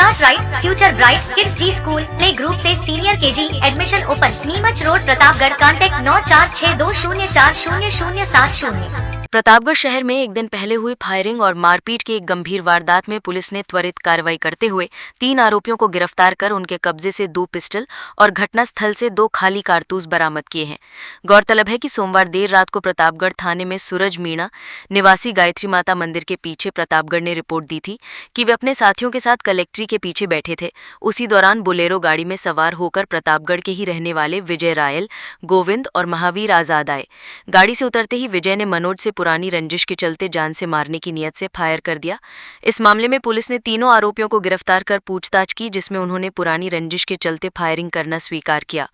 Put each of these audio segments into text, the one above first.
Start right, future bright, kids G school play group से senior KG admission open. Neemuch road Pratapgarh. Contact 9462200070। Pratapgarh शहर में एक दिन पहले हुई फायरिंग और मारपीट की एक गंभीर वारदात में पुलिस ने त्वरित कार्रवाई करते हुए 3 आरोपियों को गिरफ्तार कर उनके कब्जे से 2 पिस्टल और घटनास्थल से 2 खाली कारतूस बरामद किए हैं। गौरतलब है कि सोमवार देर रात को प्रतापगढ़ थाने में सूरज मीणा निवासी गायत्री माता मंदिर के पीछे प्रतापगढ़ ने रिपोर्ट दी थी कि वे अपने साथियों के साथ कलेक्ट्री के पीछे बैठे थे। उसी दौरान बोलेरो गाड़ी में सवार होकर प्रतापगढ़ के ही रहने वाले विजय रायल, गोविंद और महावीर आजाद आए। गाड़ी से उतरते ही विजय ने मनोज से पुरानी रंजिश के चलते जान से मारने की नियत से फायर कर दिया। इस मामले में पुलिस ने तीनों आरोपियों को गिरफ्तार कर पूछताछ की, जिसमें उन्होंने पुरानी रंजिश के चलते फायरिंग करना स्वीकार किया।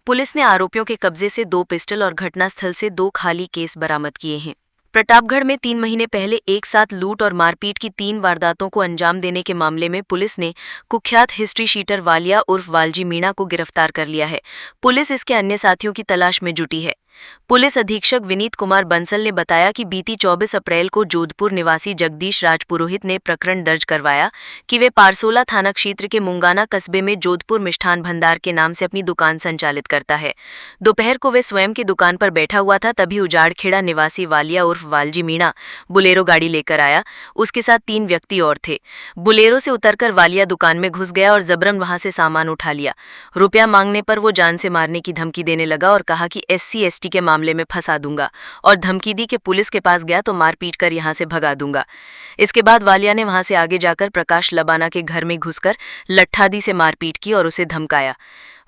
पुलिस ने आरोपियों के कब्जे से 2 पिस्टल और घटनास्थल से 2 खाली केस बरामद किए हैं। प्रतापगढ़ में 3 महीने पहले एक साथ लूट और मारपीट की 3 वारदातों को अंजाम देने के मामले में पुलिस ने कुख्यात हिस्ट्री शीटर वालिया उर्फ वालजी मीणा को गिरफ्तार कर लिया है। पुलिस इसके अन्य साथियों की तलाश में जुटी है। पुलिस अधीक्षक विनीत कुमार बंसल ने बताया कि बीती 24 अप्रैल को जोधपुर निवासी जगदीश राज पुरोहित ने प्रकरण दर्ज करवाया कि वे पारसोला थाना क्षेत्र के मुंगाना कस्बे में जोधपुर मिष्ठान भंडार के नाम से अपनी दुकान संचालित करता है। दोपहर को वे स्वयं की दुकान पर बैठा हुआ था, तभी उजाड़खेड़ा निवासी वालिया उर्फ वालजी मीणा बुलेरो गाड़ी लेकर आया। उसके साथ 3 व्यक्ति और थे। बुलेरो से उतरकर वालिया दुकान में घुस गया और जबरन वहां से सामान उठा लिया। रुपया मांगने पर वो जान से मारने की धमकी देने लगा और कहा कि SC/ST के मामले में फंसा दूंगा, और धमकी दी कि पुलिस के पास गया तो मारपीट कर यहां से भगा दूंगा। इसके बाद वालिया ने वहां से आगे जाकर प्रकाश लबाना के घर में घुसकर लट्ठादी से मारपीट की और उसे धमकाया।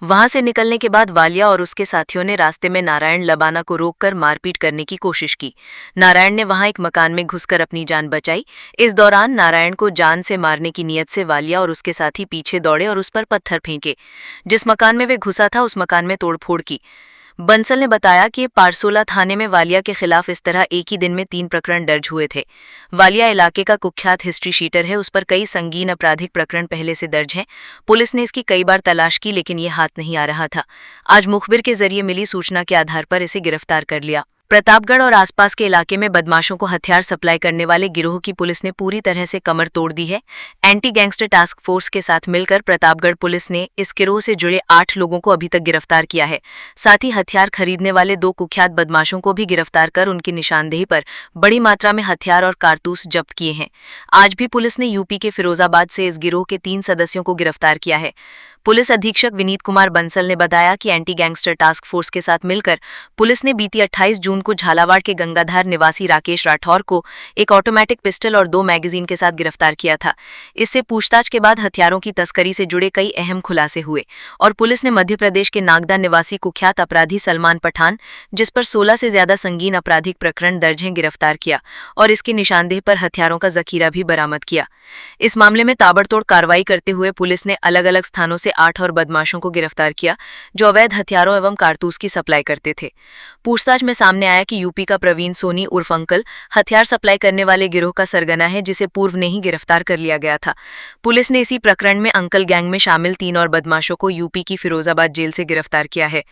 वहां से निकलने के बाद वालिया और उसके साथियों ने रास्ते में नारायण लबाना को रोककर मारपीट करने की कोशिश की। नारायण ने वहां एक मकान में घुसकर अपनी जान बचाई। इस दौरान नारायण को जान से मारने की नियत से वालिया और उसके साथी पीछे दौड़े और उस पर पत्थर फेंके। जिस मकान में वे घुसा था उस मकान में तोड़फोड़ की। बंसल ने बताया कि पारसोला थाने में वालिया के खिलाफ इस तरह एक ही दिन में 3 प्रकरण दर्ज हुए थे। वालिया इलाके का कुख्यात हिस्ट्री शीटर है, उस पर कई संगीन आपराधिक प्रकरण पहले से दर्ज हैं। पुलिस ने इसकी कई बार तलाश की, लेकिन ये हाथ नहीं आ रहा था। आज मुखबिर के जरिए मिली सूचना के आधार पर इसे गिरफ्तार कर लिया। प्रतापगढ़ और आसपास के इलाके में बदमाशों को हथियार सप्लाई करने वाले गिरोह की पुलिस ने पूरी तरह से कमर तोड़ दी है। एंटी गैंगस्टर टास्क फोर्स के साथ मिलकर प्रतापगढ़ पुलिस ने इस गिरोह से जुड़े 8 लोगों को अभी तक गिरफ्तार किया है। साथ ही हथियार खरीदने वाले 2 कुख्यात बदमाशों को भी गिरफ्तार कर उनकी निशानदेही पर बड़ी मात्रा में हथियार और कारतूस जब्त किए हैं। आज भी पुलिस ने यूपी के फिरोजाबाद से इस गिरोह के 3 सदस्यों को गिरफ्तार किया है। पुलिस अधीक्षक विनीत कुमार बंसल ने बताया कि एंटी गैंगस्टर टास्क फोर्स के साथ मिलकर पुलिस ने बीती 28 जून को झालावाड़ के गंगाधार निवासी राकेश राठौर को एक ऑटोमेटिक पिस्टल और 2 मैगजीन के साथ गिरफ्तार किया था। इससे पूछताछ के बाद हथियारों की तस्करी से जुड़े कई अहम खुलासे हुए और पुलिस ने मध्य प्रदेश के नागदा निवासी कुख्यात अपराधी सलमान पठान, जिस पर 16 से ज्यादा संगीन आपराधिक प्रकरण दर्ज हैं, गिरफ्तार किया और इसकी निशानदेही पर हथियारों का जखीरा भी बरामद किया। इस मामले में ताबड़तोड़ कार्रवाई करते हुए पुलिस ने अलग अलग स्थानों से 8 और बदमाशों को गिरफ्तार किया जो अवैध हथियारों एवं कारतूस की सप्लाई करते थे। पूछताछ में सामने आया कि यूपी का प्रवीण सोनी उर्फ अंकल हथियार सप्लाई करने वाले गिरोह का सरगना है, जिसे पूर्व में ही गिरफ्तार कर लिया गया था। पुलिस ने इसी प्रकरण में अंकल गैंग में शामिल 3 और बदमाशों को यूपी की फिरोजाबाद जेल से गिरफ्तार किया है।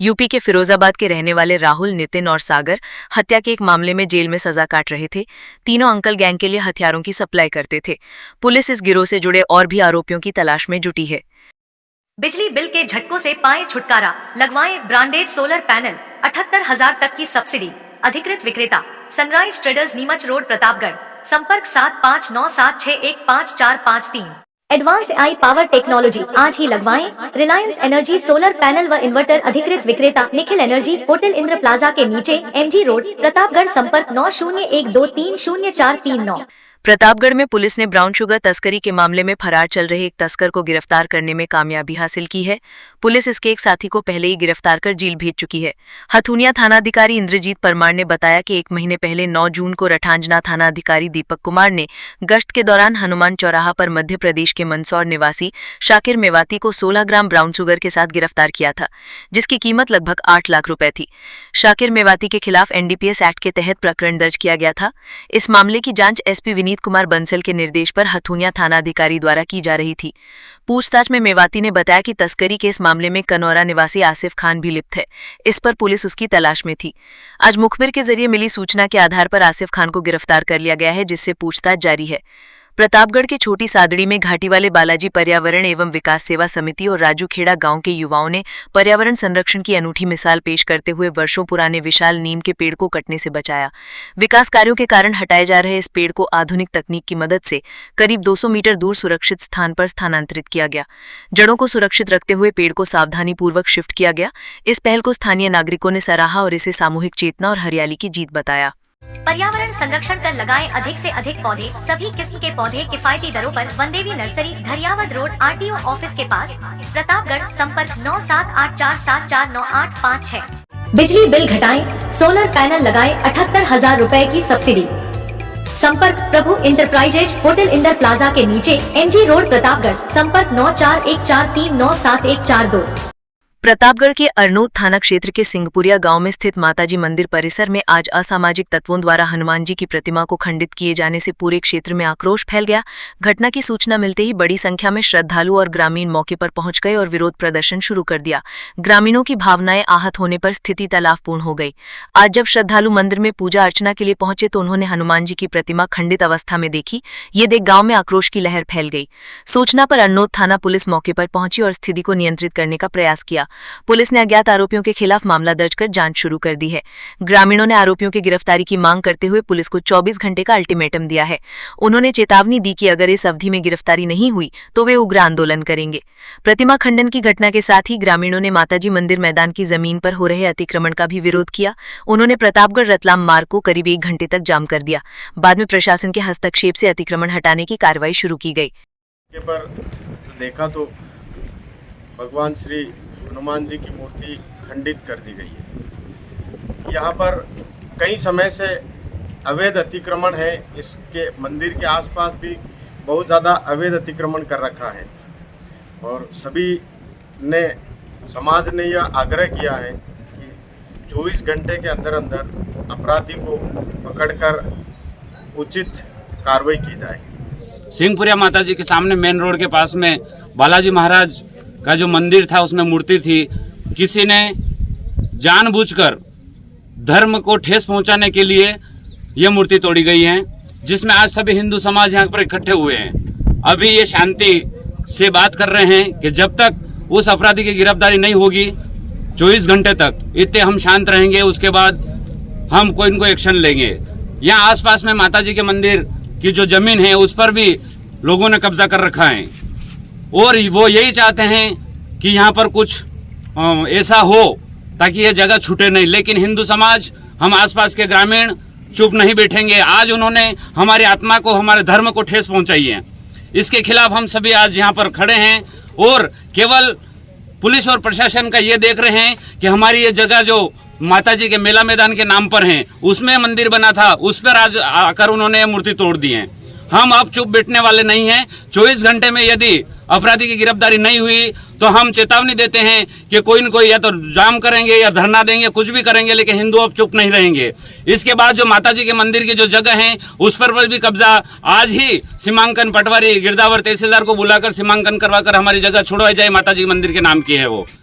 यूपी के फिरोजाबाद के रहने वाले राहुल, नितिन और सागर हत्या के एक मामले में जेल में सजा काट रहे थे। तीनों अंकल गैंग के लिए हथियारों की सप्लाई करते थे। पुलिस इस गिरोह से जुड़े और भी आरोपियों की तलाश में जुटी है। बिजली बिल के झटकों से पाएं छुटकारा, लगवाएं ब्रांडेड सोलर पैनल, 78,000 तक की सब्सिडी। अधिकृत विक्रेता sunrise traders, Neemuch road, Pratapgarh. संपर्क 7597615453। एडवांस AI पावर टेक्नोलॉजी, आज ही लगवाएं। रिलायंस एनर्जी सोलर पैनल व इन्वर्टर। अधिकृत विक्रेता Nikhil energy, hotel Indra plaza के नीचे, MG रोड, प्रतापगढ़। संपर्क 9012300439। प्रतापगढ़ में पुलिस ने ब्राउन शुगर तस्करी के मामले में फरार चल रहे एक तस्कर को गिरफ्तार करने में कामयाबी हासिल की है। पुलिस इसके एक साथी को पहले ही गिरफ्तार कर जेल भेज चुकी है। हथुनिया थानाधिकारी इंद्रजीत परमार ने बताया कि 1 महीने पहले 9 जून को रठांजना थानाधिकारी दीपक कुमार ने गश्त के दौरान हनुमान चौराहा पर मध्य प्रदेश के मंदसौर निवासी शाकिर मेवाती को 16 ग्राम ब्राउन शुगर के साथ गिरफ्तार किया था, जिसकी कीमत लगभग 8 लाख रुपए थी। शाकिर मेवाती के खिलाफ NDPS एक्ट के तहत प्रकरण दर्ज किया गया था। इस मामले की जांच SP विनीत कुमार बंसल के निर्देश पर हथुनिया थानाधिकारी द्वारा की जा रही थी। पूछताछ में मेवाती ने बताया कि तस्करी के इस मामले में कनौरा निवासी आसिफ खान भी लिप्त है। इस पर पुलिस उसकी तलाश में थी। आज मुखबिर के जरिए मिली सूचना के आधार पर आसिफ खान को गिरफ्तार कर लिया गया है, जिससे पूछताछ जारी है। प्रतापगढ़ के छोटी सादड़ी में घाटी वाले बालाजी पर्यावरण एवं विकास सेवा समिति और राजूखेड़ा गांव के युवाओं ने पर्यावरण संरक्षण की अनूठी मिसाल पेश करते हुए वर्षों पुराने विशाल नीम के पेड़ को कटने से बचाया। विकास कार्यों के कारण हटाए जा रहे इस पेड़ को आधुनिक तकनीक की मदद से करीब 200 मीटर दूर सुरक्षित स्थान पर स्थानांतरित किया गया। जड़ों को सुरक्षित रखते हुए पेड़ को सावधानीपूर्वक शिफ्ट किया गया। इस पहल को स्थानीय नागरिकों ने सराहा और इसे सामूहिक चेतना और हरियाली की जीत बताया। पर्यावरण संरक्षण कर लगाएं अधिक से अधिक पौधे। सभी किस्म के पौधे किफायती दरों पर Vandevi nursery, Dhariyawad road, RTO office के पास, प्रतापगढ़। संपर्क 9784749856। बिजली बिल घटाएं, सोलर पैनल लगाएं, 78,000 रुपए की सब्सिडी। संपर्क प्रभु इंटरप्राइजेज, होटल इंदर प्लाजा के नीचे, MG रोड, प्रतापगढ़। संपर्क 9414397142। प्रतापगढ़ के अरनोद थाना क्षेत्र के सिंहपुरिया गांव में स्थित माताजी मंदिर परिसर में आज असामाजिक तत्वों द्वारा हनुमान जी की प्रतिमा को खंडित किए जाने से पूरे क्षेत्र में आक्रोश फैल गया। घटना की सूचना मिलते ही बड़ी संख्या में श्रद्धालु और ग्रामीण मौके पर पहुंच गए और विरोध प्रदर्शन शुरू कर दिया। ग्रामीणों की भावनाएं आहत होने पर स्थिति तनावपूर्ण हो गई। आज जब श्रद्धालु मंदिर में पूजा अर्चना के लिए पहुंचे तो उन्होंने हनुमान जी की प्रतिमा खंडित अवस्था में देखी। ये देख गाँव में आक्रोश की लहर फैल गई। सूचना पर अरनोद थाना पुलिस मौके पर पहुंची और स्थिति को नियंत्रित करने का प्रयास किया। पुलिस ने अज्ञात आरोपियों के खिलाफ मामला दर्ज कर जांच शुरू कर दी है। ग्रामीणों ने आरोपियों की गिरफ्तारी की मांग करते हुए पुलिस को 24 घंटे का अल्टीमेटम दिया है। उन्होंने चेतावनी दी कि अगर इस अवधि में गिरफ्तारी नहीं हुई तो वे उग्र आंदोलन करेंगे। प्रतिमा खंडन की घटना के साथ ही ग्रामीणों ने माताजी मंदिर मैदान की जमीन पर हो रहे अतिक्रमण का भी विरोध किया। उन्होंने प्रतापगढ़ रतलाम मार्ग को करीब 1 घंटे तक जाम कर दिया। बाद में प्रशासन के हस्तक्षेप से अतिक्रमण हटाने की कार्रवाई शुरू की गई। पर देखा तो भगवान श्री हनुमान जी की मूर्ति खंडित कर दी गई है। यहाँ पर कई समय से अवैध अतिक्रमण है। इसके मंदिर के आसपास भी बहुत ज़्यादा अवैध अतिक्रमण कर रखा है और सभी ने समाज ने यह आग्रह किया है कि 24 घंटे के अंदर अंदर अपराधी को पकड़कर उचित कार्रवाई की जाए। सिंहपुरिया माता जी के सामने मेन रोड के पास में बालाजी महाराज का जो मंदिर था उसमें मूर्ति थी। किसी ने जानबूझकर धर्म को ठेस पहुंचाने के लिए ये मूर्ति तोड़ी गई है, जिसमें आज सभी हिंदू समाज यहाँ पर इकट्ठे हुए हैं। अभी ये शांति से बात कर रहे हैं कि जब तक उस अपराधी की गिरफ्तारी नहीं होगी 24 घंटे तक इतने हम शांत रहेंगे, उसके बाद हम कोई इनको एक्शन लेंगे। यहाँ आसपास में माताजी के मंदिर की जो जमीन है उस पर भी लोगों ने कब्जा कर रखा है और वो यही चाहते हैं कि यहाँ पर कुछ ऐसा हो ताकि ये जगह छूटे नहीं। लेकिन हिंदू समाज, हम आसपास के ग्रामीण चुप नहीं बैठेंगे। आज उन्होंने हमारी आत्मा को, हमारे धर्म को ठेस पहुंचाई है। इसके खिलाफ हम सभी आज यहाँ पर खड़े हैं और केवल पुलिस और प्रशासन का ये देख रहे हैं कि हमारी ये जगह जो माताजी के मेला मैदान के नाम पर है उसमें मंदिर बना था, उस पर आज आकर उन्होंने मूर्ति तोड़ दी है। हम अब चुप बैठने वाले नहीं हैं। 24 घंटे में यदि अपराधी की गिरफ्तारी नहीं हुई तो हम चेतावनी देते हैं कि कोई न कोई या तो जाम करेंगे या धरना देंगे, कुछ भी करेंगे, लेकिन हिंदू अब चुप नहीं रहेंगे। इसके बाद जो माताजी के मंदिर की जो जगह है उस पर भी कब्जा आज ही सीमांकन पटवारी गिरदावर तहसीलदार को बुलाकर सीमांकन करवाकर हमारी जगह छुड़वाई जाए। माताजी के मंदिर के नाम की है वो।